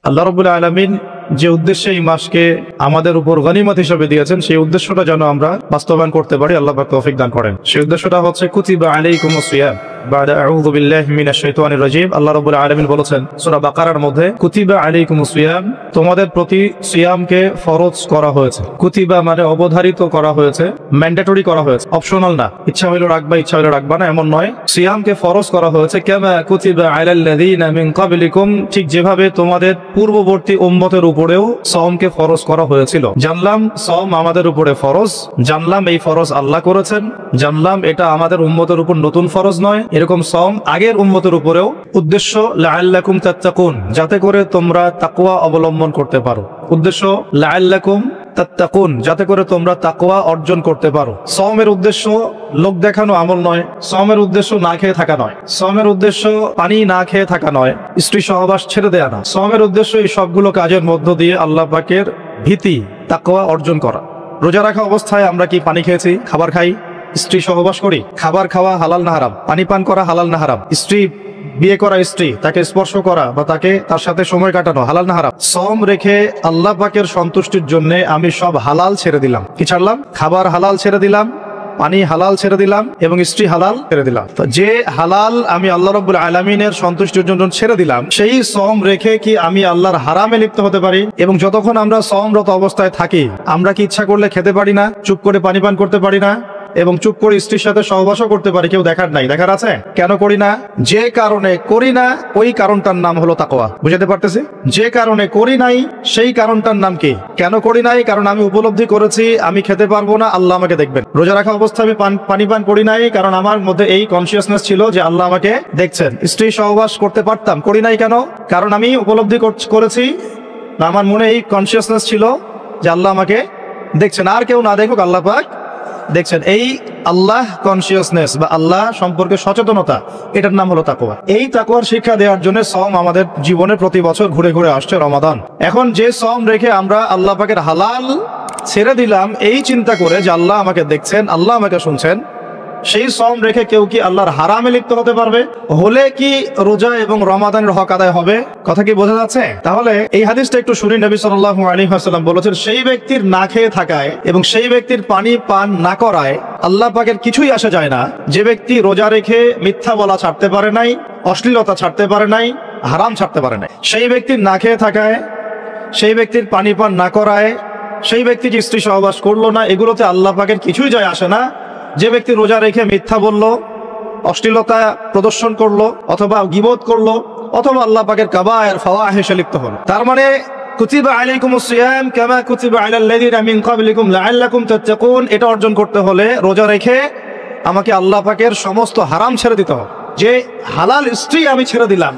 আল্লাহ রাব্বুল আলামিন যে উদ্দেশ্যে এই মাসকে আমাদের উপর গনিমত হিসেবে দিয়েছেন, সেই উদ্দেশ্যটা যেন আমরা বাস্তবায়ন করতে পারি, আল্লাহ পাক তৌফিক দান করেন। সেই উদ্দেশ্যটা হচ্ছে কুতিবা আলাইকুমুস সিয়াম বাদা আউযু বিল্লাহি মিনাশ শাইতানির রাজিম। আল্লাহ রাব্বুল আলামিন বলেছেন সূরা বাকারার মধ্যে, কুতিবা আলাইকুমুস সিয়াম, তোমাদের প্রতি সিয়ামকে ফরজ করা হয়েছে। কুতিবা মানে অবধারিত করা হয়েছে, ম্যান্ডেটরি করা হয়েছে, অপশনাল না, ইচ্ছা হইলো রাখবা ইচ্ছা হইলো রাখবা না এমন নয়। সিয়ামকে ফরজ করা হয়েছে কামা কুতিবা আলাল্লাযিনা মিন ক্বাবলিকুম, ঠিক যেভাবে তোমাদের পূর্ববর্তী উম্মতের উপরেও সওমকে ফরজ করা হয়েছিল। জানলাম সওম আমাদের উপরে ফরজ, জানলাম এই ফরজ আল্লাহ করেছেন, জানলাম এটা আমাদের উম্মতের উপর নতুন ফরজ নয়। এরকম সওম আগের উম্মতের উপরেও। উদ্দেশ্য লাআল্লাকুম তাত্তাকুন, যাতে করে তোমরা তাকওয়া অবলম্বন করতে পারো। উদ্দেশ্য লাআল্লাকুম তাত্তাকুন, যাতে করে তোমরা তাকওয়া অর্জন করতে পারো। সওমের উদ্দেশ্য লোক দেখানো আমল নয়, সওমের উদ্দেশ্য না খেয়ে থাকা নয়, সওমের উদ্দেশ্য পানি না খেয়ে থাকা নয়, স্ত্রী সহবাস ছেড়ে দেয়া না। সওমের উদ্দেশ্য এই সবগুলো কাজের মধ্য দিয়ে আল্লাহ পাকের ভীতি তাকওয়া অর্জন করা। রোজা রাখা অবস্থায় আমরা কি পানি খেয়েছি, খাবার খাই, স্ত্রী সহবাস করি? খাবার খাওয়া হালাল না হারাম? পানি পান করা হালাল না হারাম? স্ত্রী বিয়ে করা স্ত্রী তাকে স্পর্শ করা বা তার সাথে সময় কাটানো হালাল না হারাম? সওম রেখে আল্লাহ পাকের সন্তুষ্টির জন্য আমি সব হালাল ছেড়ে দিলাম। কি ছাড়লাম? খাবার হালাল ছেড়ে দিলাম, পানি হালাল ছেড়ে দিলাম এবং স্ত্রী হালাল ছেড়ে দিলাম। তো যে হালাল আমি আল্লাহ রাব্বুল আলামিনের সন্তুষ্টির জন্য ছেড়ে দিলাম, সেই সওম রেখে কি আমি আল্লাহর হারামে লিপ্ত হতে পারি? এবং যতক্ষণ আমরা সওমরত অবস্থায় থাকি, আমরা কি ইচ্ছা করলে খেতে পারি না, চুপ করে পানি পান করতে পারি না, এবং চুপ করে স্ত্রীর সাথে সহবাসও করতে পারি? কেউ দেখার নাই, দেখার আছে? কেন করি না? যে কারণে করি না ওই কারণটার নাম হলো তাকওয়া। বুঝাতে পারতেছি? যে কারণে করি নাই সেই কারণটার নাম কি? কেন করি নাই? কারণ আমি উপলব্ধি করেছি আমি খেতে পারবো না, আল্লাহ আমাকে দেখবেন। রোজা রাখা অবস্থায় আমি পানি পান করি নাই, কারণ আমার মধ্যে এই কনসিয়াসনেস ছিল যে আল্লাহ আমাকে দেখছেন। স্ত্রী সহবাস করতে পারতাম, করি নাই কেন? কারণ আমি উপলব্ধি করেছি, আমার মনে এই কনসিয়াসনেস ছিল যে আল্লাহ আমাকে দেখছেন, আর কেউ না দেখুক আল্লাহ পাক দেখছেন। এই আল্লাহ কনসিয়াসনেস বা আল্লাহ সম্পর্কে সচেতনতা, এটার নাম হলো তাকওয়া। এই তাকওয়ার শিক্ষা দেওয়ার জন্য সওম আমাদের জীবনে প্রতি বছর ঘুরে ঘুরে আসছে রমাদান। এখন যে সওম রেখে আমরা আল্লাহ পাকের হালাল ছেড়ে দিলাম এই চিন্তা করে যে আল্লাহ আমাকে দেখছেন, আল্লাহ আমাকে শুনছেন, সেই সওম রেখে কেউ কি আল্লাহর হারামে লিপ্ত হতে পারবে? হলে কি রোজা এবং রমাদানের হক আদায় হবে? কথা কি বোঝা যাচ্ছে? তাহলে এই হাদিসটা একটু শুনি। নবী সাল্লাল্লাহু আলাইহি ওয়াসাল্লাম বলেছেন, সেই ব্যক্তির না খেয়ে থাকায় এবং সেই ব্যক্তির পানি পান না করায় আল্লাহ পাকের কিছুই আসে যায় না। যে ব্যক্তি রোজা রেখে মিথ্যা বলা ছাড়তে পারে নাই, অশ্লীলতা ছাড়তে পারে নাই, হারাম ছাড়তে পারে নাই, সেই ব্যক্তির না খেয়ে থাকায়, সেই ব্যক্তির পানি পান না করায়, সেই ব্যক্তি যে স্ত্রী সহবাস করলো না, এগুলোতে আল্লাহ পাকের কিছুই যায় আসে না। যে ব্যক্তি রোজা রেখে মিথ্যা বলল, অশ্লীলতা প্রদর্শন করলো, অথবা গীবত করলো, অথবা আল্লাহ পাকের কাবায়ের ফাওয়াহিশে লিপ্ত হলো, তার মানে কুতিবা আলাইকুমুস সিয়াম কামা কুতিবা আলাল্লাযিনা মিন ক্বাবলিকুম লাআল্লাকুম তাত্তাকুন, এটা অর্জন করতে হলে রোজা রেখে আমাকে আল্লাহ পাকের সমস্ত হারাম ছেড়ে দিতে হবে। যে হালাল স্ত্রী আমি ছেড়ে দিলাম,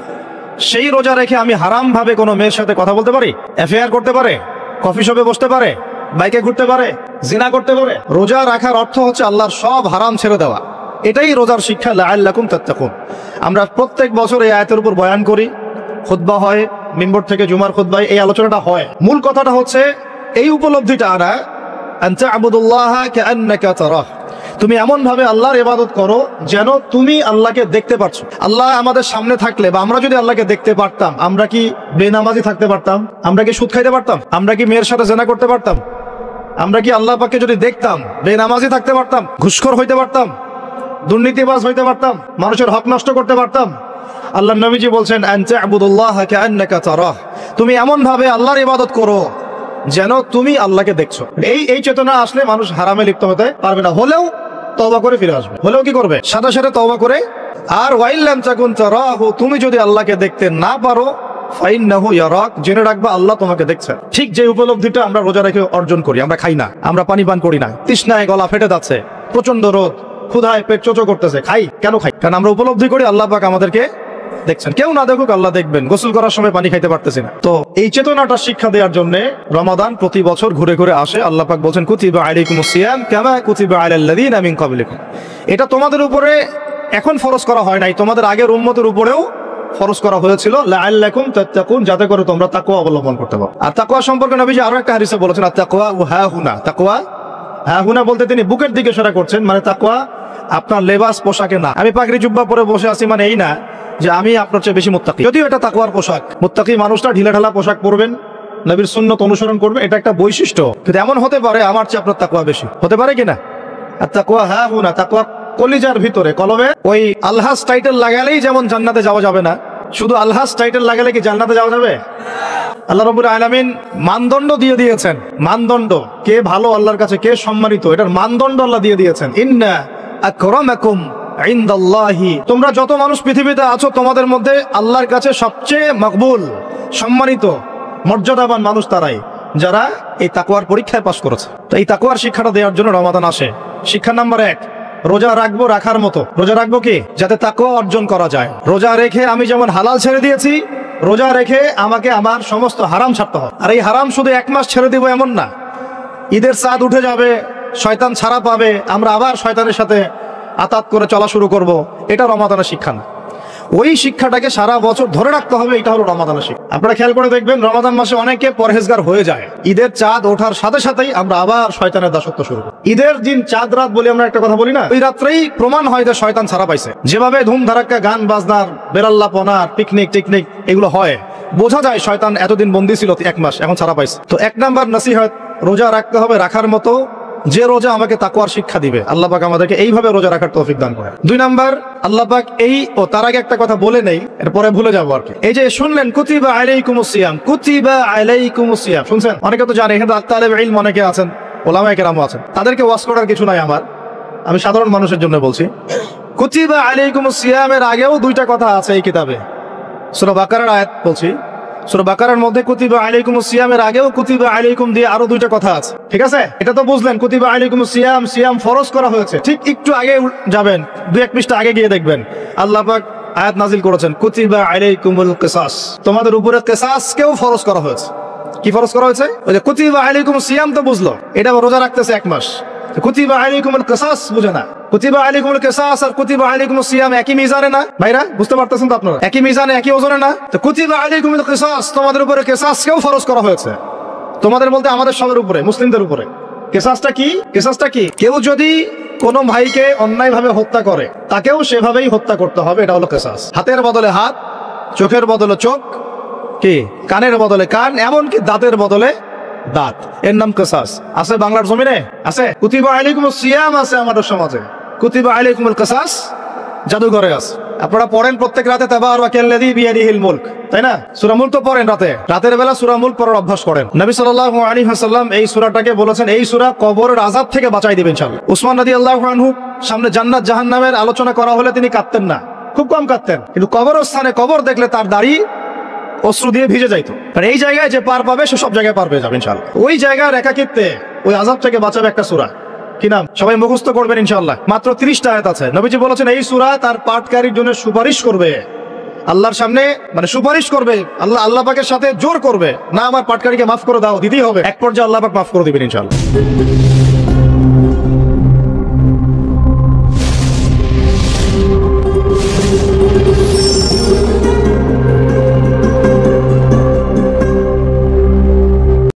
সেই রোজা রেখে আমি হারাম ভাবে কোনো মেয়ের সাথে কথা বলতে পারি, অ্যাফেয়ার করতে পারে, কফি শপে বসতে পারে, বাইকে ঘুরতে পারে, জিনা করতে পারে? রোজা রাখার অর্থ হচ্ছে আল্লাহর সব হারাম ছেড়ে দেওয়া। এটাই রোজার শিক্ষা, লাআল্লাকুম তাত্তাকুন। আমরা প্রত্যেক বছর এই আয়াতের উপর বয়ান করি, খুতবা হয়, মিম্বর থেকে জুমার খুতবায় এই আলোচনাটা হয়। মূল কথাটা হচ্ছে এই উপলব্ধিটা আনা, আন তা'বুদুল্লাহা কাআন্নাকা তারাহ, তুমি এমন ভাবে আল্লাহর ইবাদত করো যেন তুমি আল্লাহকে দেখতে পাচ্ছো। আল্লাহ আমাদের সামনে থাকলে বা আমরা যদি আল্লাহকে দেখতে পারতাম, আমরা কি বেনামাজি থাকতে পারতাম? আমরা কি সুদ খাইতে পারতাম? আমরা কি মেয়ের সাথে জিনা করতে পারতাম? আমরা কি আল্লাহ পাককে যদি দেখতাম বেনামাজি থাকতে পারতাম? ঘুষখোর হইতে পারতাম? দুর্নীতিবাজ হইতে পারতাম? মানুষের হক নষ্ট করতে পারতাম? আল্লাহর নবীজি বলছেন, আন তা'বুদুল্লাহা কাআন্নাকা তারাহ, তুমি এমন ভাবে আল্লাহর ইবাদত করো যেন তুমি আল্লাহকে দেখছো। এই চেতনা আসলে মানুষ হারামে লিপ্ত হতে পারবে না। হলেও তওবা করে ফিরে আসবে। হলেও কি করবে? সাথে সাথে তওবা করে। আর ওয়াইল্লাম তাকুন তারাহু, তুমি যদি আল্লাহকে দেখতে না পারো, ফাইন্নাহু ইয়ারাক, জেনে রাখবা আল্লাহ তোমাকে দেখছেন। ঠিক যে উপলব্ধিটা আমরা রোজা রেখে অর্জন করি, আমরা খাই না, আমরা পানি পান করি না, তৃষ্ণায় গলা ফেটে যাচ্ছে, প্রচন্ড রোদ, ক্ষুধায় পেট চোচো করতেছে, খাই কেন? খাই কারণ আমরা উপলব্ধি করি আল্লাহ পাক আমাদেরকে দেখছেন। কেউ না দেখুক আল্লাহ দেখবেন। গোসল করার সময় পানি খাইতে পারতেছি না। তো এই চেতনাটা শিক্ষা দেওয়ার জন্য রমাদান প্রতি বছর ঘুরে ঘুরে আসে। আল্লাহ পাক বলছেন, কুতিবা আলাইকুমুস সিয়াম কামা কুতিবা আলাল্লাযিনা মিন ক্বাবলিকুম, এটা তোমাদের উপরে এখন ফরজ করা হয় নাই, তোমাদের আগের উম্মতের উপরেও ফরজ করা হয়েছিল, লাআল্লাকুম তাত্তাকুন, যাতে করে তোমরা তাকওয়া অবলম্বন করতে পারো। আর তাকওয়া সম্পর্কে নবীজি আরো একটা হাদিসে বলেছেন, আত-তাকওয়া হাহুনা, তাকওয়া হাহুনা বলতে তিনি বুকের দিকে ইশারা করছেন, মানে তাকওয়া আপনার লেবাস পোশাকে না। আমি পাগড়ি জুব্বা পরে বসে আছি মানে এই না যে আমি আপনার চেয়ে বেশি মুত্তাকি, যদিও এটা তাকওয়ার পোশাক। মুত্তাকি মানুষটা ঢিলাঢালা পোশাক পরবেন, নবীর সুন্নত অনুসরণ করবে, এটা একটা বৈশিষ্ট্য। কিন্তু এমন হতে পারে আমার চেয়ে আপনার তাকওয়া বেশি, হতে পারে কিনা? আর তাকওয়া হ্যাঁ হুনা, তাকওয়া কলিজার ভিতরে, কলবে। ওই আলহাজ টাইটেল লাগালেই যেমন জান্নাতে যাওয়া যাবে না, শুধু আলহাজ টাইটেল লাগালে কি জান্নাতে যাওয়া যাবে? আল্লাহ রাব্বুল আলামিন মানদণ্ড দিয়ে দিয়েছেন, মানদণ্ড, কে ভালো আল্লাহর কাছে, কে সম্মানিত, এটার মানদণ্ড আল্লাহ দিয়ে দিয়েছেন। ইন্না আকরামাকুম ইনদাল্লাহি, তোমরা যত মানুষ পৃথিবীতে আছো তোমাদের মধ্যে আল্লাহর কাছে সবচেয়ে মকবুল, সম্মানিত, মর্যাদাবান মানুষ তারাই যারা এই তাকওয়ার পরীক্ষায় পাশ করেছে। তো এই তাকওয়ার শিক্ষাটা দেওয়ার জন্য রমাদান আসে। শিক্ষা নাম্বার 1, রোজা রাখবো রাখার মতো। রোজা রাখবো কি? যাতে তাকওয়া অর্জন করা যায়। রোজা রেখে আমি যেমন হালাল ছেড়ে দিয়েছি, রোজা রেখে আমাকে আমার সমস্ত হারাম ছাড়তে হবে। আর এই হারাম শুধু 1 মাস ছেড়ে দিব এমন না, ঈদের চাঁদ উঠে যাবে, শয়তান ছাড়া পাবে, আমরা আবার শয়তানের সাথে আতাত করে চলা শুরু করব, এটা রমাদানের শিক্ষা না। ওই শিক্ষাটাকে সারা বছর ধরে রাখতে হবে, এটা হলো রমাদানের শিক্ষা। আপনারা খেয়াল করে দেখবেন রমাদান মাসে অনেকে পরহেজগার হয়ে যায়, ঈদের চাঁদ ওঠার সাথে সাথেই আমরা আবার শয়তানের দাসত্ব শুরু করি। ঈদের দিন চাঁদ রাত বলি আমরা একটা কথা বলি না, ওই রাত্রেই প্রমাণ হয় যে শয়তান ছাড়া পাইছে। যেভাবে ধুম ধারাক্কা, গান বাজনার, বেরাল্লাপনার, পিকনিক টিকনিক এগুলো হয়, বোঝা যায় শয়তান এতদিন বন্দী ছিল 1 মাস, এখন ছাড়া পাইছে। তো 1 নাম্বার নসিহত, রোজা রাখতে হবে রাখার মতো, যে রোজা আমাকে তাকওয়ার শিক্ষা দিবে। আল্লাহ পাক আমাদেরকে এইভাবে রোজা রাখার তৌফিক দান করেন। 2 নাম্বার, আল্লাহ পাক তার আগে একটা কথা বলে নেই, এরপরে ভুলে যাবো আর কি। এই যে শুনলেন কুতিবা আলাইকুমুস সিয়াম, কুতিবা আলাইকুমুস সিয়াম, শুনছেন? অনেকে তো জানে, এখানে তালেব ইলম অনেকে আছেন, ওলামায়ে কেরামও আছেন, তাদেরকে ওয়াজ করার কিছু নাই আমার, আমি সাধারণ মানুষের জন্য বলছি। কুতিবা আলাইকুমুস সিয়ামের আগেও 2টা কথা আছে এই কিতাবে। সূরা বাকারার আয়াত বলছি, সূরা বাকারার মধ্যে কুতিবা আলাইকুমুস সিয়ামের আগেও কুতিবা আলাইকুম দিয়ে আরো 2টা কথা আছে, ঠিক আছে? এটা তো বুঝলেন, কুতিবা আলাইকুমুস সিয়াম, সিয়াম ফরজ করা হয়েছে। ঠিক একটু আগে যাবেন, 2-1 পৃষ্ঠা আগে গিয়ে দেখবেন আল্লাহ পাক আয়াত নাজিল করেছেন, কুতিবা আলাইকুমুল কিসাস, তোমাদের উপরে কিসাসকেও ফরজ করা হয়েছে। কি ফরজ করা হয়েছে? ওই যে কুতিবা আলাইকুমুস সিয়াম তো বুঝলো, এটা রোজা রাখতেছে 1 মাস। কুতিবা আলাইকুমুল কিসাস বুঝে না। কুতিবা আলাইকুমুল কিসাস আর কুতিবা আলাইকুমুস সিয়াম একই মিজানে না ভাইরা? বুঝতে পারতেছেন তো আপনারা? একই মিজানে, একই ওজনে না? তো কুতিবা আলাইকুমুল কিসাস, তোমাদের উপরে কিসাসকেও ফরজ করা হয়েছে। তোমাদের বলতে আমাদের সবার উপরে, মুসলিমদের উপরে। কিসাসটা কি? কিসাসটা কি? কেউ যদি কোন ভাইকে অন্যায়ভাবে হত্যা করে, তাকেও সেভাবেই হত্যা করতে হবে, এটা হলো কিসাস। হাতের বদলে হাত, চোখের বদলে চোখ, কি কানের বদলে কান, এমনকি দাঁতের বদলে দাঁত, এর নাম কিসাস। আছে বাংলার জমিনে? আছে। কুতিবা আলাইকুমুস সিয়াম আছে আমাদের সমাজে, কুতিবা আলাইকুমুল কিসাস জাদুঘরে আছে। আপনারা পড়েন প্রত্যেক রাতে তাবারাকাল্লাযী বিয়াদিহিল মুলক, তাই না? সূরা মুলক তো পড়েন রাতের বেলা সূরা মুলক পড়ার অভ্যাস করেন। নবী সাল্লাল্লাহু আলাইহি ওয়াসাল্লাম এই সূরাটাকে বলেছেন, এই সূরা কবরের আযাব থেকে বাঁচাই দিবে ইনশাআল্লাহ। উসমান রাদিয়াল্লাহু আনহু সামনে জান্নাত জাহান্নামের আলোচনা করা হলে তিনি কাঁদতেন না, খুব কম কাঁদতেন, কিন্তু কবরস্থানে কবর দেখলে তার দাড়ি অশ্রু দিয়ে ভিজে যাইতো। কারণ এই জায়গায় যে পার পাবে সে সব জায়গায় পার পেয়ে যাবে ইনশাআল্লাহ। ওই জায়গার একাকিত্বে ওই আযাব থেকে বাঁচাবে একটা সূরা, কি নাম? সবাই মুখস্থ করবেন ইনশাআল্লাহ। মাত্র 30টা আয়াত আছে। নবীজি বলেছেন এই সূরা তার পাঠকারীর জন্য সুপারিশ করবে আল্লাহর সামনে, মানে সুপারিশ করবে আল্লাহ পাকের সাথে জোর করবে, না আমার পাঠকারীকে মাফ করে দাও, দিতেই হবে। এক পর্যায়ে আল্লাহ পাক মাফ করে দিবেন ইনশাআল্লাহ।